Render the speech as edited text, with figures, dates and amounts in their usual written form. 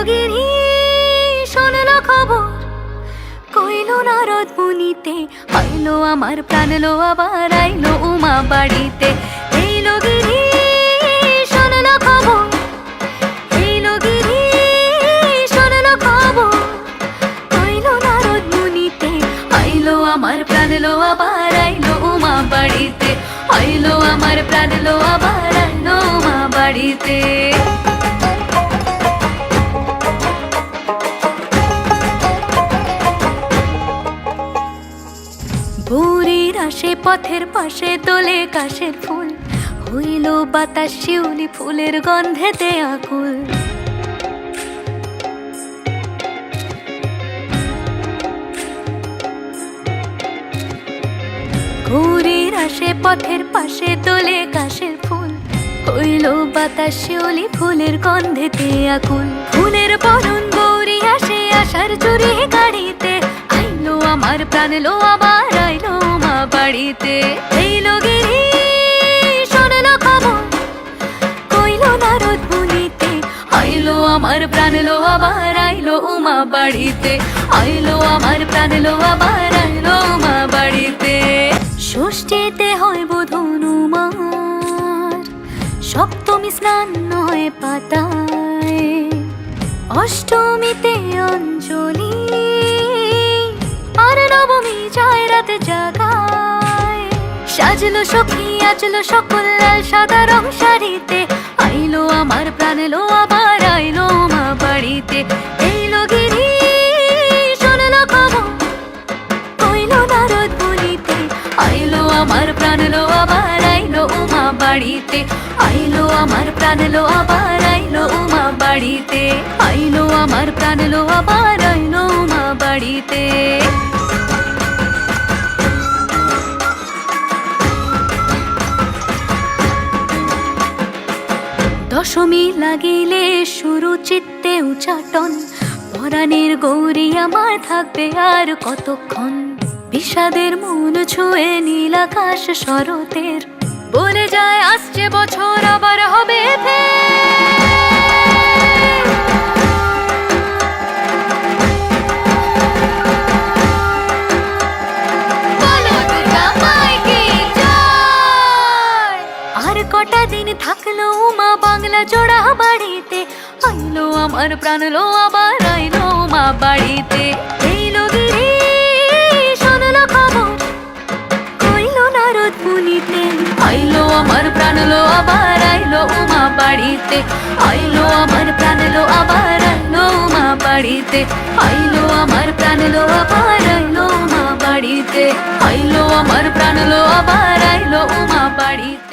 গিরি শোনলো খবর, কইলো নারদ মুনিতে, আইলো আমার প্রাণ লো আবার আইলো উমা বাড়িতে। এইলো গিরি শোনলো খবর, এইলো গিরি শোনলো খবর, কইলো নারদ মুনিতে, আইলো আমার প্রাণ লো আবার আইলো উমা বাড়িতে, আইলো আমার প্রাণ লো আবার আইলো উমা বাড়িতে। ভোরের আসে পথের পাশে তোলে কাশের ফুল, হইল বাতাস শিউলি ফুলের গন্ধেতে আকুল। ভোরের আসে পথের পাশে তোলে কাশের ফুল, হইল বাতাস শিউলি ফুলের গন্ধেতে আকুল। ফুলের বরণ গৌরী আসে আশার চুরি গাড়িতে, আইলো আমার প্রাণ লো আবার আইলো মা বাড়িতে। এইলো গিরি শোনলো খবর, কইলো নারদ মুনিতে, আইলো আমার প্রাণ লো আবার আইলো উমা বাড়িতে, আইলো আমার প্রাণ লো আবার আইলো উমা বাড়িতে। ষষ্ঠীতে হয় বোধন উমার, সপ্তমী স্নান হয় পাতায়, অষ্টমীতে অঞ্জলি, আর নবমী যায় রাতে জাগায়। সাজলো সখী আজলো সকল লাল সাদা রং শাড়িতে, আইলো আমার প্রাণ লো আবার আইলো মা বাড়িতে। এইলো গিরি শোনলো খবর, কইলো নারদ মুনিতে, আইলো আমার প্রাণ লো আবার আইলো উমা বাড়িতে, আইলো আমার প্রাণ লো আবার আইলো উমা বাড়িতে, আইলো আমার প্রাণ লো আবার আইলো উমা বাড়িতে। দশমী লাগিলে শুরু চিত্তে উচাটন, পরাণের গৌরী আমার থাকবে আর কতক্ষণ। বিষাদের মন ছুঁয়ে নীল আকাশ শরতের, বলে যায় আসছে বছর আবার হবে আর কটা দিন থাকলো উমা বাংলা জোড়া বাড়িতে, আইলো আমার প্রাণ লো আবার আইলো মা বাড়িতে। এইলো গিরি শোনলো খবর, কইলো নারদ মুনিতে, আইলো আমার প্রাণ লো আবার আইলো উমা বাড়িতে, আইলো আমার প্রাণ লো আবার আইলো উমা বাড়িতে, আইলো আমার প্রাণ লো আবার আইলো উমা বাড়িতে, আইলো আমার প্রাণ লো আবার আইলো উমা বাড়িতে।